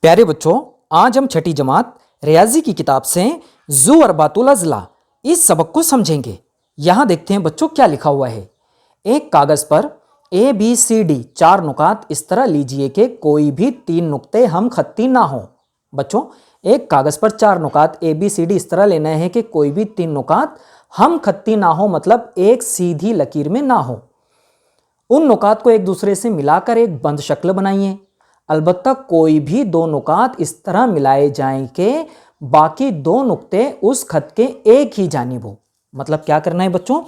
प्यारे बच्चों, आज हम छठी जमात रियाजी की किताब से जू और बातुल अजला इस सबक को समझेंगे। यहाँ देखते हैं बच्चों क्या लिखा हुआ है। एक कागज पर ABCD 4 नुकात इस तरह लीजिए कि कोई भी 3 नुक्ते हम खत्ती ना हो। बच्चों, एक कागज पर 4 नुकात ABCD इस तरह लेना है कि कोई भी 3 नुकात हम खत्ती ना हो, मतलब एक सीधी लकीर में ना हो। उन नुकात को एक दूसरे से मिलाकर एक बंद शक्ल बनाइए। अलबत्ता कोई भी 2 नुकात इस तरह मिलाए जाएं कि बाकी 2 नुक्ते उस खत के एक ही जानिब हो। मतलब क्या करना है बच्चों,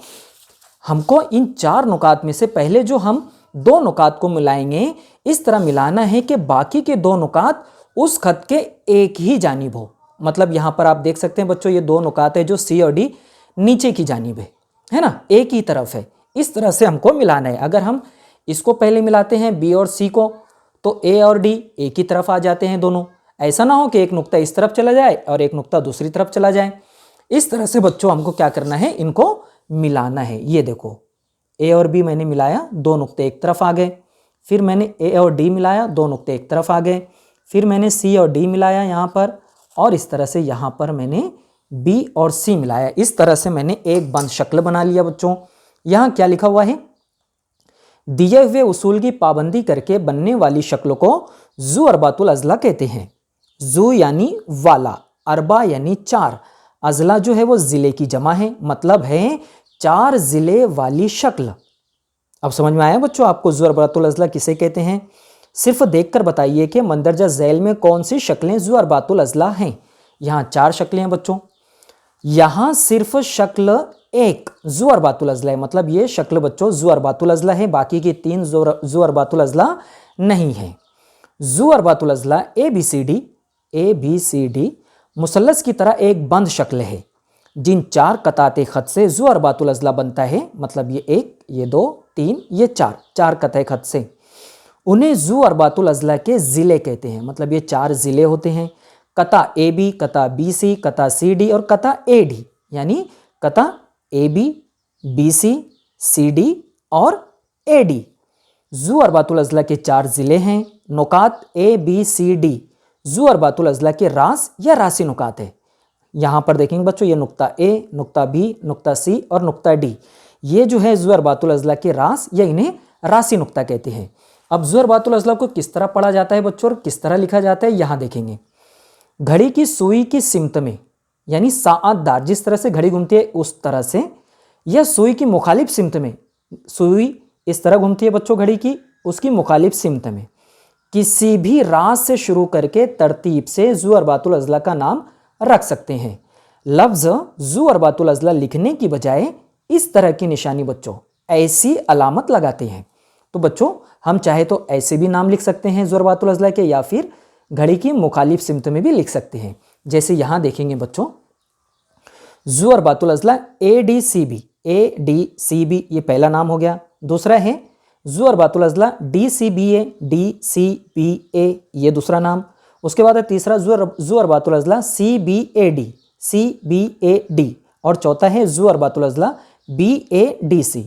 हमको इन 4 नुकात में से पहले जो हम 2 नुकात को मिलाएंगे इस तरह मिलाना है कि बाकी के 2 नुकात उस खत के एक ही जानिब हो। मतलब यहां पर आप देख सकते हैं बच्चों, ये 2 नुकात है जो C और D नीचे की जानिब है ना, एक ही तरफ है। इस तरह से हमको मिलाना है। अगर हम इसको पहले मिलाते हैं B और C को, तो A और D एक ही तरफ आ जाते हैं दोनों। ऐसा ना हो कि एक नुक्ता इस तरफ चला जाए और एक नुक्ता दूसरी तरफ चला जाए। इस तरह से बच्चों हमको क्या करना है, इनको मिलाना है। ये देखो, A और B मैंने मिलाया, 2 नुक्ते एक तरफ आ गए। फिर मैंने A और D मिलाया, 2 नुक्ते एक तरफ आ गए। फिर मैंने C और D मिलाया यहाँ पर, और इस तरह से यहाँ पर मैंने B और C मिलाया। इस तरह से मैंने एक बंद शक्ल बना लिया बच्चों। यहाँ क्या लिखा हुआ है, दिए हुए उसूल की पाबंदी करके बनने वाली शक्ल को जू अरबातुल अजला कहते हैं। जू यानी वाला, अरबा यानी 4, अजला जो है वो जिले की जमा है, मतलब है 4 जिले वाली शक्ल। अब समझ में आया बच्चों आपको जू अरबातुल अजला किसे कहते हैं? सिर्फ देखकर बताइए कि मंदरजा झैल में कौन सी शक्लें जू अरबातुल अजला हैं। यहाँ 4 शक्लें हैं बच्चों। यहाँ सिर्फ शक्ल एक जू अरबातुल अजला है, मतलब ये शक्ल बच्चों जू अरबातुल अजला है, बाकी की 3 जू अरबातुल अजला नहीं है। जू अरबातुल अजला ABCD मुसल्लस की तरह एक बंद शक्ल है। जिन 4 कताते खत से जू अरबातुल अजला बनता है, मतलब ये 1, ये 2, 3, ये 4 कताए खत से, उन्हें जू अरबातुल अजला के ज़िले कहते हैं। मतलब ये 4 ज़िले होते हैं, कता AB, कता BC, कता CD और कता AD, यानी कता AB, BC, CD और AD। जू अरबातुल अजला के 4 ज़िले हैं। नुकात ABCD जू अरबातुल अजला के रास या रासी नुकात है। यहाँ पर देखेंगे बच्चों, ये नुक्ता A, नुक्ता B, नुक्ता C और नुक्ता D, ये जो है जू अरबातुल अजला के रास या इन्हें रासी नुक्ता कहते हैं। अब जू अरबातुल अजला को किस तरह पढ़ा जाता है बच्चों और किस तरह लिखा जाता है, यहाँ देखेंगे। घड़ी की सुई की सिमत में, यानी साआतदार, जिस तरह से घड़ी घूमती है उस तरह से, यह सुई की मुखालिफ सिमत में, सुई इस तरह घूमती है बच्चों घड़ी की, उसकी मुखालिफ सिमत में किसी भी रास से शुरू करके तरतीब से जू अरबातुल अजला का नाम रख सकते हैं। लफ्ज़ जू अरबातुल अजला लिखने की बजाय इस तरह की निशानी बच्चों ऐसी अलामत लगाते हैं। तो बच्चों हम चाहे तो ऐसे भी नाम लिख सकते हैं जू अरबातुल अजला के, या फिर घड़ी की मुखालिफ सिमत में भी लिख सकते हैं। जैसे यहाँ देखेंगे बच्चों, जू अरबातुल अजला ADCB ये पहला नाम हो गया। दूसरा है जू अरबातुल अजला DCBA, ये दूसरा नाम। उसके बाद है तीसरा जू अरबातुल अजला CBAD, और चौथा है जू अरबातुल अजला BADC।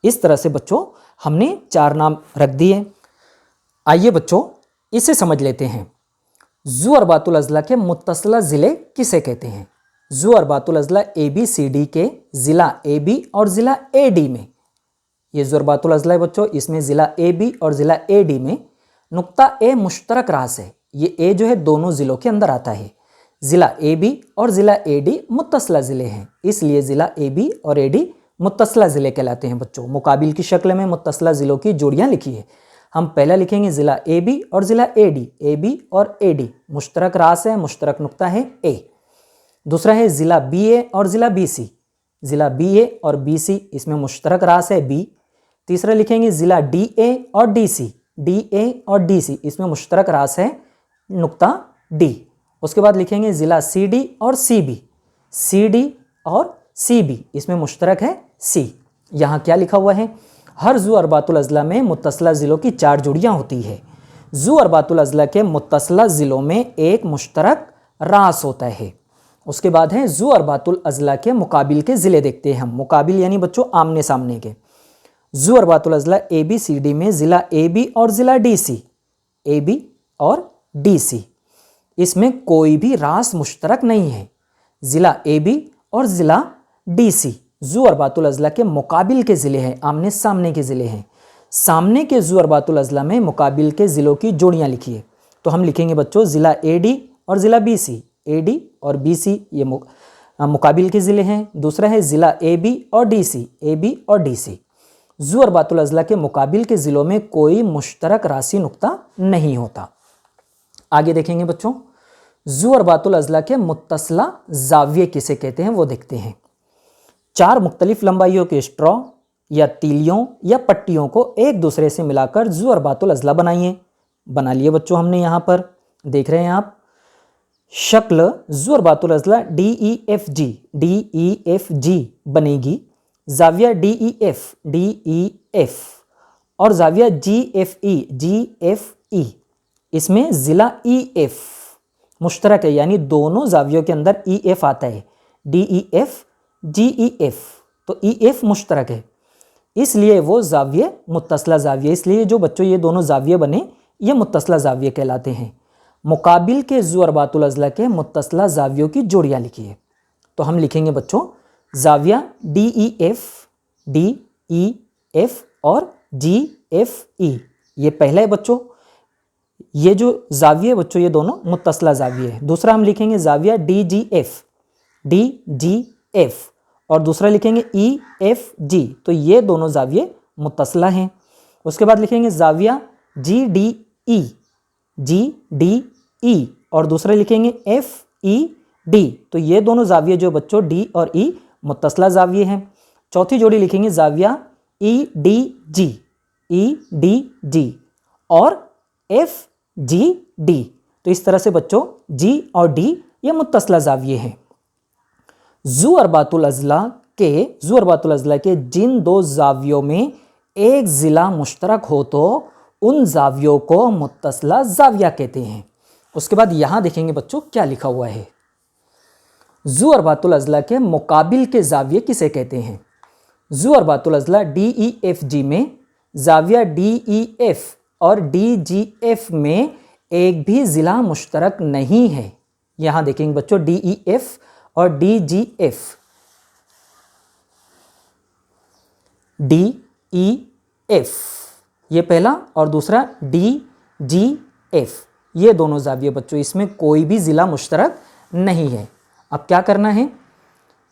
इस तरह से बच्चों हमने 4 नाम रख दिए। आइए बच्चों इसे समझ लेते हैं। जू अरबातुल अजला के मुत्तसिला ज़िले किसे कहते हैं? जू अरबातुल अजला ABCD के ज़िला AB और ज़िला AD में, ये जू अरबातुल अजला है बच्चों, इसमें ज़िला AB और ज़िला AD में नुक्ता A मुश्तरक रास है। ये A जो है दोनों ज़िलों के अंदर आता है। ज़िला AB और ज़िला AD मुत्तसिला ज़िले हैं, इसलिए ज़िला AB और AD मुत्तसिला ज़िले कहलाते हैं बच्चों। मुकाबिल की शक्ल में मुत्तसिला ज़िलों की जोड़ियाँ लिखिए। हम पहला लिखेंगे ज़िला AB और ज़िला AD, AB और AD मुश्तरक रास है, मुश्तरक नुक्ता है A। दूसरा है ज़िला BA और ज़िला BC, ज़िला BA और BC इसमें मुश्तरक रास है B। तीसरा लिखेंगे ज़िला DA और DC, DA और DC इसमें मुश्तरक रास है नुक्ता D। उसके बाद लिखेंगे ज़िला CD और CB, CD और CB इसमें मुश्तरक है C। यहाँ क्या लिखा हुआ है, हर जू अरबातुल अजला में मुत्तसिला ज़िलों की 4 जोड़ियाँ होती है। जू अरबातुल अजला के मुत्तसिला ज़िलों में एक मुश्तरक रास होता है। उसके बाद है जू अरबातुल अजला के मुकाबिल के ज़िले देखते हैं हम। मुकाबिल यानी बच्चों आमने सामने के। जू अरबातुल अजला ABCD में ज़िला AB और ज़िला DC, AB और डी, इसमें कोई भी रास मुश्तरक नहीं है। ज़िला AB और ज़िला DC ज़ू अरबातुल अज़ला के मुकाबिल के ज़िले हैं, आमने सामने के ज़िले हैं। सामने के ज़ू अरबातुल अज़ला में मुकाबिल के ज़िलों की जोड़ियाँ लिखिए। तो हम लिखेंगे बच्चों ज़िला AD और ज़िला BC। AD और BC ये मुकाबिल के ज़िले हैं। दूसरा है ज़िला AB और DC, AB और DC। ज़ू अरबातुल अज़ला के मुकाबिल के ज़िलों में कोई मुश्तरक रासी नुक्ता नहीं होता। आगे देखेंगे बच्चों, ज़ू अरबातुल अज़ला के मुत्तसला ज़ाविये किसे कहते हैं वो देखते हैं। 4 मुख्तलिफ लंबाइयों के स्ट्रॉ या तीलियों या पट्टियों को एक दूसरे से मिलाकर ज़ू अरबातुल अज़ला बनाइए। बना लिए बच्चों हमने यहाँ पर, देख रहे हैं आप शक्ल ज़ू अरबातुल अज़ला DEFG बनेगी। ज़ाविया DEF और ज़ाविया GFE इसमें ज़िला EF मुश्तरक है, यानी दोनों ज़ावियों के अंदर EF आता है, DEF GEF, तो EF मुश्तरक है, इसलिए वो ज़ाविये मुत्तसला ज़ाविये। इसलिए जो बच्चों ये दोनों ज़ाविये बने ये मुत्तसला ज़ाविये कहलाते हैं। मुकाबिल के ज़ू अरबातुल अज़ला के मुत्तसला ज़ावियों की जोड़ियाँ लिखिए। तो हम लिखेंगे बच्चों ज़ाविया DEF और GFE, ये पहला है बच्चों, ये जो ज़ाविये बच्चों ये दोनों मुत्तसला ज़ाविये है। दूसरा हम लिखेंगे ज़ाविया DGF और दूसरा लिखेंगे EFG, तो ये दोनों ज़ाविये मुत्तसला हैं। उसके बाद लिखेंगे ज़ाविया GDE और दूसरा लिखेंगे FED, तो ये दोनों ज़ाविये जो बच्चों D और E मुत्तसला ज़ाविये हैं। चौथी जोड़ी लिखेंगे ज़ाविया EDG और FGD, तो इस तरह से बच्चों G और D ये मुत्तसला ज़ाविये हैं। ज़ू अरबातुल अज़ला के जिन 2 ज़ावियों में एक ज़िला मुश्तरक हो तो उन ज़ावियों को मुत्तसला ज़ाविया कहते हैं। उसके बाद यहाँ देखेंगे बच्चों क्या लिखा हुआ है। ज़ू अरबातुल अज़ला के मुकाबिल के ज़ाविये किसे कहते हैं। ज़ू अरबातुल अज़ला DEFG में ज़ाविया DEF और DGF में एक भी ज़िला मुश्तरक नहीं है। यहाँ देखेंगे बच्चों DEF और DGF, DEF ये पहला और दूसरा DGF, ये दोनों ज़ाविये बच्चों इसमें कोई भी ज़िला मुश्तरक नहीं है। अब क्या करना है,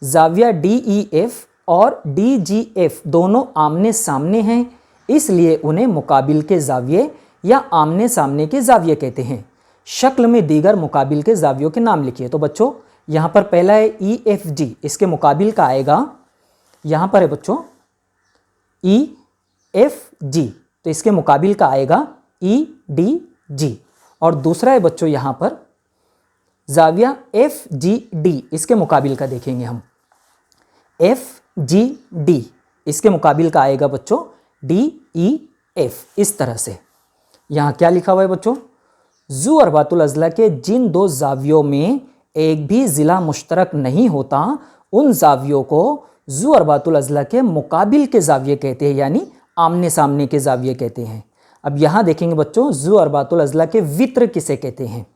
ज़ाविया DEF और DGF दोनों आमने सामने हैं, इसलिए उन्हें मुकाबिल के ज़ाविये या आमने सामने के ज़ाविये कहते हैं। शक्ल में दीगर मुकाबिल के ज़ावियों के नाम लिखिए। तो बच्चों यहाँ पर पहला है EFG, इसके मुकाबिल का आएगा, यहाँ पर है बच्चों EFG, तो इसके मुकाबिल का आएगा EDG। और दूसरा है बच्चों यहाँ पर ज़ाविया FGD, इसके मुकाबिल का देखेंगे हम FGD, इसके मुकाबिल का आएगा बच्चों DEF। इस तरह से यहाँ क्या लिखा हुआ है बच्चों, ज़ू अरबातुल अज़ला के जिन 2 ज़ावियों में एक भी ज़िला मुश्तरक नहीं होता उन ज़ावियों को ज़ू अरबातुल अज़ला के मुकाबिल के ज़ाविये कहते हैं, यानी आमने सामने के ज़ाविये कहते हैं। अब यहाँ देखेंगे बच्चों ज़ू अरबातुल अज़ला के वित्र किसे कहते हैं।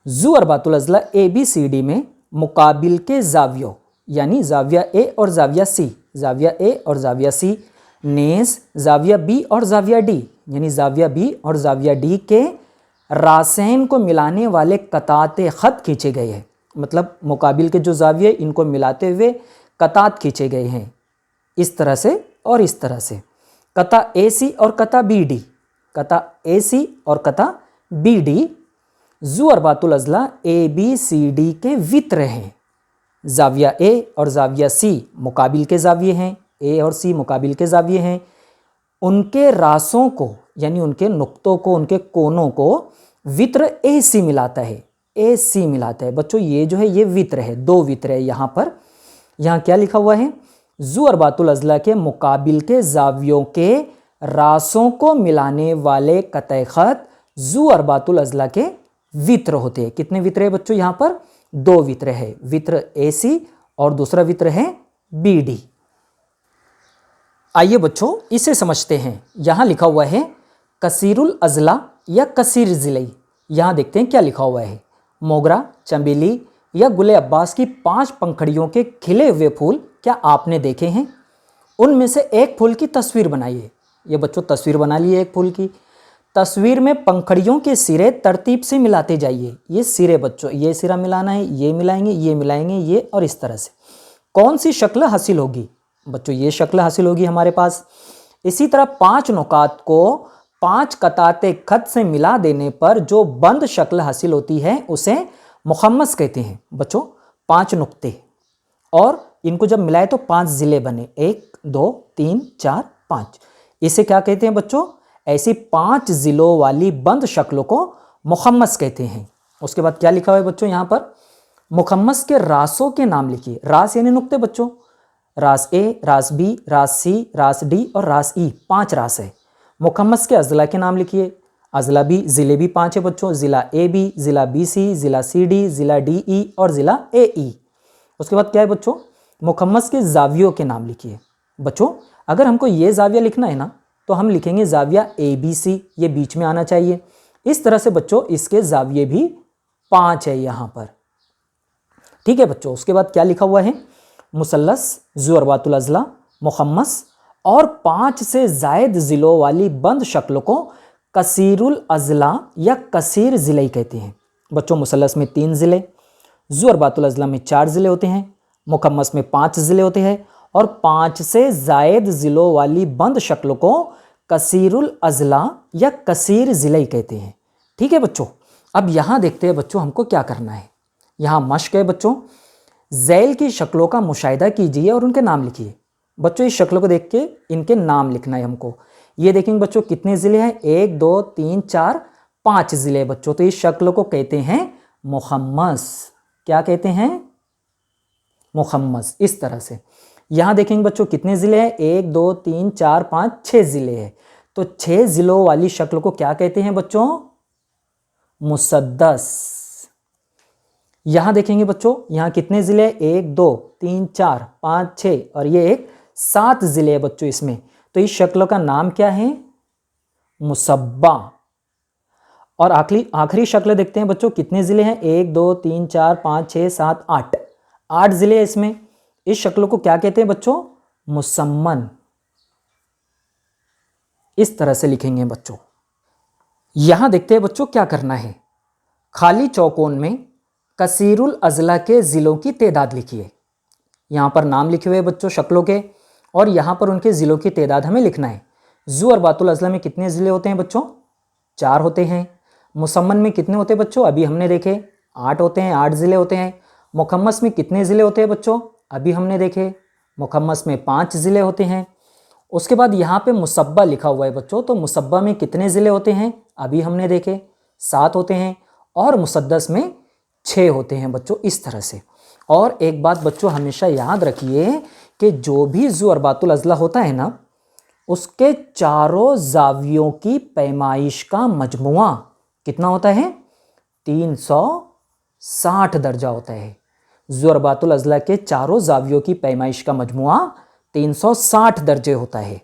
ज़ू अरबातुल अज़ला ABCD में मुकाबिल के ज़ावियों यानी ज़ाविया A और ज़ाविया C, ज़ाविया A और ज़ाविया C, नेज़ ज़ाविया B और ज़ाविया D यानी ज़ाविया B और ज़ाविया D के रासैन को मिलाने वाले कताते ख़त खींचे गए हैं। मतलब मुकाबिल के जो ज़ाविये इनको मिलाते हुए कतात खींचे गए हैं, इस तरह से और इस तरह से। कता AC और कता BD, कता AC और कता BD ज़ू अरबातुल अज़ला ABCD के वित्र हैं। ज़ाविया A और ज़ाविया C मुकाबिल के ज़ाविये हैं, A और C मुकाबिल के ज़ाविये हैं। उनके रासों को यानी उनके नुक्तों को, उनके कोनों को वित्र AC मिलाता है, AC मिलाता है। बच्चों ये जो है ये वित्र है, 2 वित्र है। यहाँ पर यहाँ क्या लिखा हुआ है, ज़ू अरबातुल अज़ला के मुकाबिल के ज़ावियों के रासों को मिलाने वाले कतए ख़त ज़ू अरबातुल अज़ला के वित्र होते हैं। कितने वित्र है बच्चों, यहाँ पर 2 वित्र है, वित्र AC और दूसरा वित्र है BD। आइए बच्चों इसे समझते हैं। यहाँ लिखा हुआ है कसीरुल अज़ला या कसीर ज़िलई। यहाँ देखते हैं क्या लिखा हुआ है। मोगरा, चमेली या गुले अब्बास की 5 पंखड़ियों के खिले हुए फूल क्या आपने देखे हैं? उनमें से एक फूल की तस्वीर बनाइए। ये बच्चों तस्वीर बना ली है एक फूल की। तस्वीर में पंखड़ियों के सिरे तरतीब से मिलाते जाइए। ये सिरे बच्चों, ये सिरा मिलाना है, ये मिलाएंगे, ये मिलाएंगे, ये और इस तरह से। कौन सी शक्ल हासिल होगी? बच्चों ये शक्ल हासिल होगी हमारे पास। इसी तरह 5 नुकात को 5 कताते खत से मिला देने पर जो बंद शक्ल हासिल होती है उसे मुखम्मस कहते हैं। बच्चों 5 नुक्ते और इनको जब मिलाए तो 5 ज़िले बने, 1 2 3 4 5। इसे क्या कहते हैं बच्चों? ऐसी 5 ज़िलों वाली बंद शक्लों को मुखम्मस कहते हैं। उसके बाद क्या लिखा हुआ है बच्चों यहाँ पर? मुखम्मस के रासों के नाम लिखिए। रास यानी नुक्ते बच्चों। रास ए, रास बी, रास सी, रास डी और रास ई, 5 रास है। मुखम्मस के अज़ला के नाम लिखिए। अज़ला भी, ज़िले भी 5 है बच्चों। ज़िला ए बी, ज़िला बी सी, ज़िला सी डी, ज़िला डी ई और ज़िला ए ई। उसके बाद क्या है बच्चों? मुखम्मस के ज़ावियों के नाम लिखिए। बच्चों अगर हमको ये ज़ाविया लिखना है ना तो हम लिखेंगे ज़ाविया ए बी सी, ये बीच में आना चाहिए। इस तरह से बच्चों इसके ज़ाविये भी 5 है यहाँ पर। ठीक है बच्चों। उसके बाद क्या लिखा हुआ है? मुसल्लस, ज़ुअरबातुल अज़ला, मुखम्मस और 5 से ज़ायद ज़िलों वाली बंद शक्ल को कसीरुल अज़ला या कसीर ज़िलई कहते हैं। बच्चों मुसल्लस में 3 ज़िले, ज़ुअरबातुल अज़ला में 4 ज़िले होते हैं, मुखम्मस में 5 ज़िले होते हैं और 5 से ज़ायद ज़िलों वाली बंद शक्ल को कसीरुल अज़ला या कसीर ज़िलई कहते हैं। ठीक है बच्चों। अब यहाँ देखते हैं बच्चों हमको क्या करना है। यहाँ मश्क है बच्चों। ज़ैल की शक्लों का मुशाहिदा कीजिए और उनके नाम लिखिए। बच्चों इस शक्लों को देख के इनके नाम लिखना है हमको। ये देखेंगे बच्चों कितने ज़िले हैं? 1 2 3 4 5 ज़िले बच्चों। तो इस शक्ल को कहते हैं मुखम्मस। क्या कहते हैं? मुखम्मस। इस तरह से यहाँ देखेंगे बच्चों कितने ज़िले हैं? 1 2 3 4 5 6 ज़िले हैं। तो 6 ज़िलों वाली शक्ल को क्या कहते हैं बच्चों? मुसद्दस। यहाँ देखेंगे बच्चों यहाँ कितने ज़िले? 1 2 3 4 5 6 और ये एक 7 ज़िले हैं बच्चों इसमें। तो इस शक्ल का नाम क्या है? मुसब्बा। और आखिरी शक्ल देखते हैं बच्चों कितने ज़िले हैं? 1 2 3 4 5 6 7 8 8 ज़िले हैं इसमें। इस शक्ल को क्या कहते हैं बच्चों? मुसम्मन। इस तरह से लिखेंगे बच्चों। यहां देखते हैं बच्चों क्या करना है। खाली चौकोन में कसीरुल अज़ला के ज़िलों की तादाद लिखिए। यहाँ पर नाम लिखे हुए बच्चों शक्लों के और यहाँ पर उनके ज़िलों की तादाद हमें लिखना है। ज़ुअरबातुल अज़ला में कितने ज़िले होते हैं बच्चों? 4 होते हैं। मुसम्मन में कितने होते हैं बच्चों? अभी हमने देखे 8 होते हैं, 8 ज़िले होते हैं। मुखम्मस में कितने ज़िले होते हैं बच्चों? अभी हमने देखे मुखम्मस में 5 ज़िले होते हैं। उसके बाद यहाँ पे मुसब्बा लिखा हुआ है बच्चों। तो मुसब्बा में कितने ज़िले होते हैं? अभी हमने देखे 7 होते हैं और मुसद्दस में 6 होते हैं बच्चों। इस तरह से। और एक बात बच्चों हमेशा याद रखिए कि जो भी ज़ुअरबातुल अज़ला होता है ना उसके चारों ज़ावियों की पैमाइश का मजमुआ कितना होता है? 360 दर्जा होता है। ज़ुअरबातुल अज़ला के चारों ज़ावियों की पैमाइश का मजमुआ 360 दर्जे होता है।